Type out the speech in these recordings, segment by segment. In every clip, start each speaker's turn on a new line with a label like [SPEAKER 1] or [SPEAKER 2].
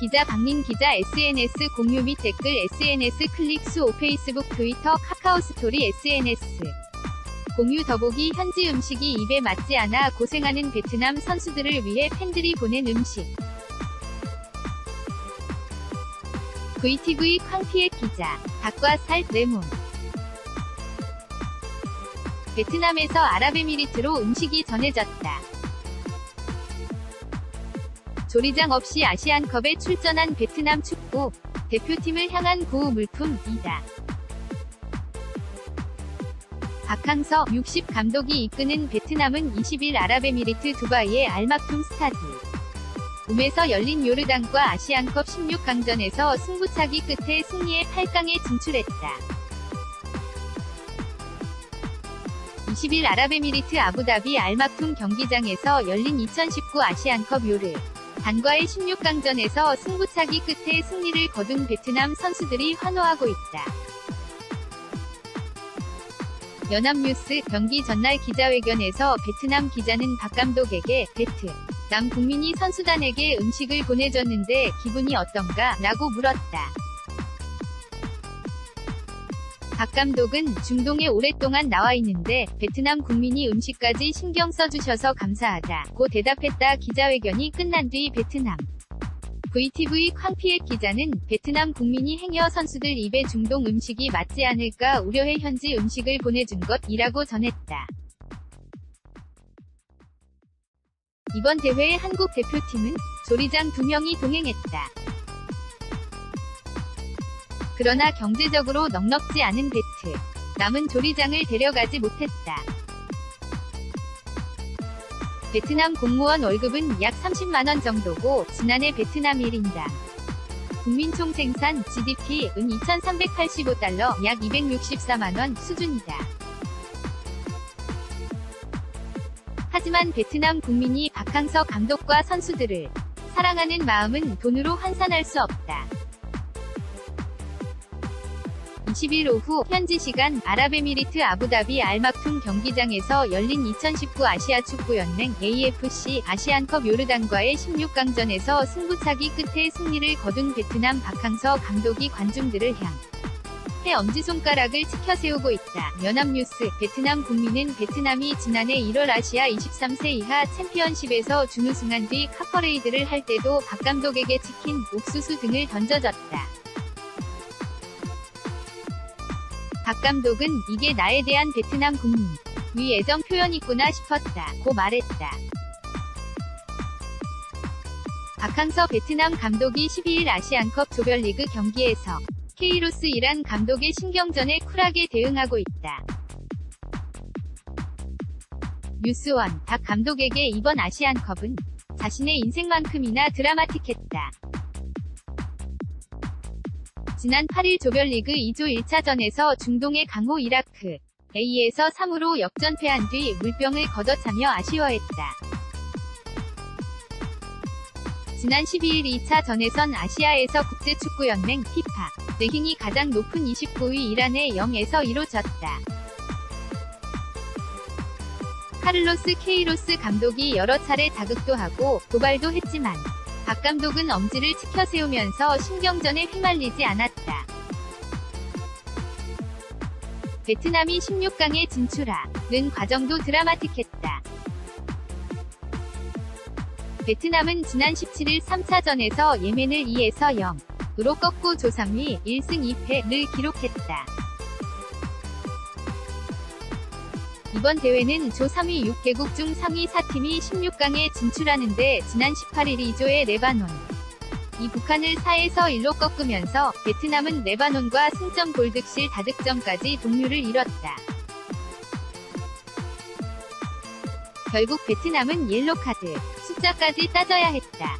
[SPEAKER 1] 기자 박민 기자 SNS 공유 및 댓글 SNS 클릭 수 페이스북 트위터 카카오 스토리 SNS 공유 더보기 현지 음식이 입에 맞지 않아 고생하는 베트남 선수들을 위해 팬들이 보낸 음식. VTV 쾅피의 기자 닭과 살, 레몬. 베트남에서 아랍에미리트로 음식이 전해졌다. 조리장 없이 아시안컵에 출전한 베트남 축구 대표팀을 향한 구호 물품이다. 박항서 60 감독이 이끄는 베트남은 20일 아랍에미리트 두바이의 알막툼 스타디움에서 열린 요르단과 아시안컵 16강전에서 승부차기 끝에 승리해 8강에 진출했다. 20일 아랍에미리트 아부다비 알막툼 경기장에서 열린 2019 아시안컵 요르 단과의 16강전에서 승부차기 끝에 승리를 거둔 베트남 선수들이 환호하고 있다. 연합뉴스 경기 전날 기자회견에서 베트남 기자는 박 감독에게 베트남 국민이 선수단에게 음식을 보내줬는데 기분이 어떤가? 라고 물었다. 박 감독은 중동에 오랫동안 나와 있는데 베트남 국민이 음식까지 신경 써주셔서 감사하다고 대답했다. 기자회견이 끝난 뒤 베트남 VTV 쾅피의 기자는 베트남 국민이 행여 선수들 입에 중동 음식이 맞지 않을까 우려해 현지 음식을 보내준 것이라고 전했다. 이번 대회에 한국 대표팀은 조리장 2명이 동행했다. 그러나 경제적으로 넉넉지 않은 베트남은 조리장을 데려가지 못했다. 베트남 공무원 월급은 약 30만원 정도고 지난해 베트남 1인당 국민총생산 GDP은 2,385달러 약 264만원 수준이다. 하지만 베트남 국민이 박항서 감독과 선수들을 사랑하는 마음은 돈으로 환산할 수 없다. 20일 오후 현지 시간 아랍에미리트 아부다비 알막툼 경기장에서 열린 2019 아시아 축구연맹 AFC 아시안컵 요르단과의 16강전에서 승부차기 끝에 승리를 거둔 베트남 박항서 감독이 관중들을 향해 엄지손가락을 치켜세우고 있다. 연합뉴스 베트남 국민은 베트남이 지난해 1월 아시아 23세 이하 챔피언십에서 준우승한 뒤 카퍼레이드를 할 때도 박 감독에게 치킨, 옥수수 등을 던져줬다. 박 감독은 이게 나에 대한 베트남 국민 위 애정 표현이구나 싶었다 고 말했다. 박항서 베트남 감독이 12일 아시안컵 조별리그 경기에서 케이로스 이란 감독의 신경전에 쿨하게 대응하고 있다. 뉴스원 박 감독에게 이번 아시안컵은 자신의 인생만큼이나 드라마틱했다. 지난 8일 조별리그 2조 1차전에서 중동의 강호 이라크 A에서 3으로 역전패한 뒤 물병을 걷어차며 아쉬워했다. 지난 12일 2차전에선 아시아에서 국제축구연맹 FIFA 랭킹이 가장 높은 29위 이란에 0에서 2로 졌다. 카를로스 케이로스 감독이 여러 차례 자극도 하고 도발도 했지만 박 감독은 엄지를 치켜세우면서 신경전에 휘말리지 않았다. 베트남이 16강에 진출하는 과정도 드라마틱했다. 베트남은 지난 17일 3차전에서 예멘을 2에서 0으로 꺾고 조 3위 1승 2패를 기록했다. 이번 대회는 조 3위 6개국 중 상위 4팀이 16강에 진출하는데 지난 18일 2조의 레바논이 북한을 4에서 1로 꺾으면서 베트남은 레바논과 승점 골득실 다득점까지 동률을 이뤘다. 결국 베트남은 옐로카드 숫자까지 따져야 했다.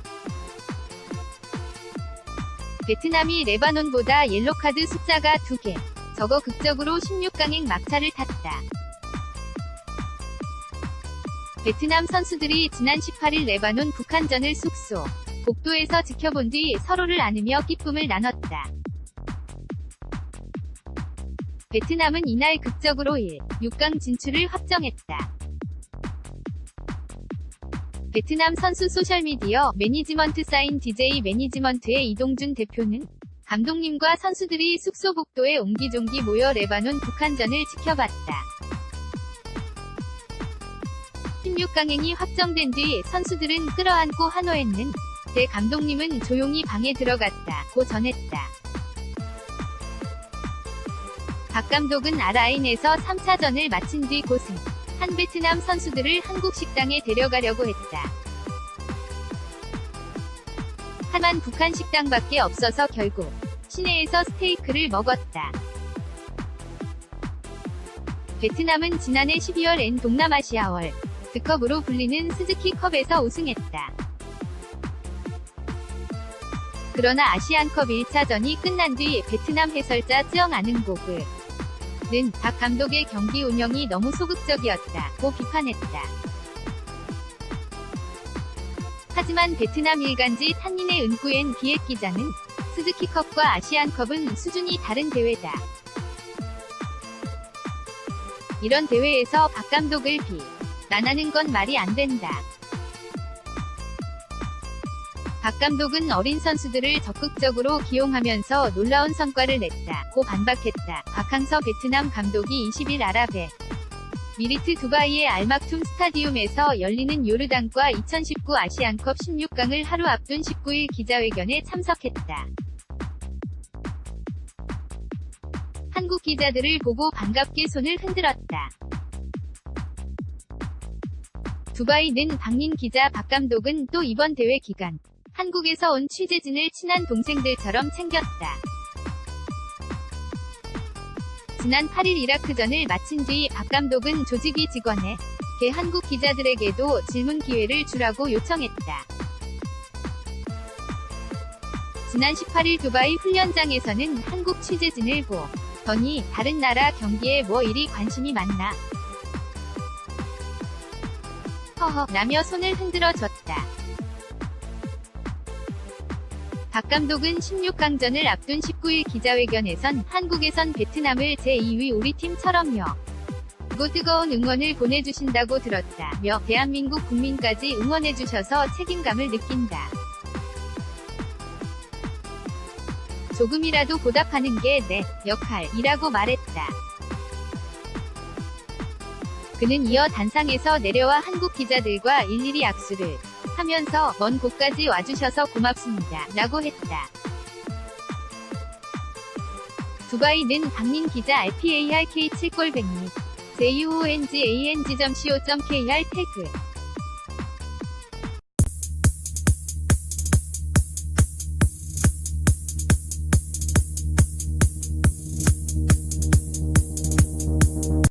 [SPEAKER 1] 베트남이 레바논보다 옐로카드 숫자가 2개 적어 극적으로 16강행 막차를 탔다. 베트남 선수들이 지난 18일 레바논 북한전을 숙소 복도에서 지켜본 뒤 서로를 안으며 기쁨을 나눴다. 베트남은 이날 극적으로 6강 진출을 확정했다. 베트남 선수 소셜미디어 매니지먼트 사인 DJ 매니지먼트의 이동준 대표는 감독님과 선수들이 숙소 복도에 옹기종기 모여 레바논 북한전을 지켜봤다. 16강행이 확정된 뒤 선수들은 끌어안고 환호했는 대 감독님은 조용히 방에 들어갔다. 고 전했다. 박 감독은 아라인에서 3차전을 마친 뒤 고승 한 베트남 선수들을 한국 식당에 데려가려고 했다. 하지만 북한 식당밖에 없어서 결국 시내에서 스테이크를 먹었다. 베트남은 지난해 12월 N 동남아시아 월드컵으로 불리는 스즈키컵에서 우승했다. 그러나 아시안컵 1차전이 끝난 뒤 베트남 해설자 쯔엉 아능고그는 박 감독의 경기 운영이 너무 소극적이었다고 비판했다. 하지만 베트남 일간지 탄닌의 은구엔 기획기자는 스즈키컵과 아시안컵은 수준이 다른 대회다. 이런 대회에서 박 감독을 비난하는 건 말이 안 된다. 박 감독은 어린 선수들을 적극적으로 기용하면서 놀라운 성과를 냈다. 고 반박했다. 박항서 베트남 감독이 20일 아랍에 미리트 두바이의 알막툼 스타디움에서 열리는 요르단과 2019 아시안컵 16강을 하루 앞둔 19일 기자회견에 참석했다. 한국 기자들을 보고 반갑게 손을 흔들었다. 두바이는 박민 기자 박 감독은 또 이번 대회 기간 한국에서 온 취재진을 친한 동생들처럼 챙겼다. 지난 8일 이라크전을 마친 뒤 박 감독은 조직위 직원에게 한국 기자들에게도 질문 기회를 주라고 요청했다. 지난 18일 두바이 훈련장에서는 한국 취재진을 보더니 다른 나라 경기에 뭐 이리 관심이 많나? 허허 라며 손을 흔들어 줬다. 박 감독은 16강전을 앞둔 19일 기자회견에선 한국에선 베트남을 제2위 우리 팀처럼요. 고 뜨거운 응원을 보내주신다고 들었다며 대한민국 국민까지 응원해주셔서 책임감을 느낀다. 조금이라도 보답하는 게 내 역할이라고 말했다. 그는 이어 단상에서 내려와 한국 기자들과 일일이 악수를 하면서 먼 곳까지 와주셔서 고맙습니다. 라고 했다. 두바이는 박민 기자 RPARK 7골100리 JUONGANG.co.kr 태그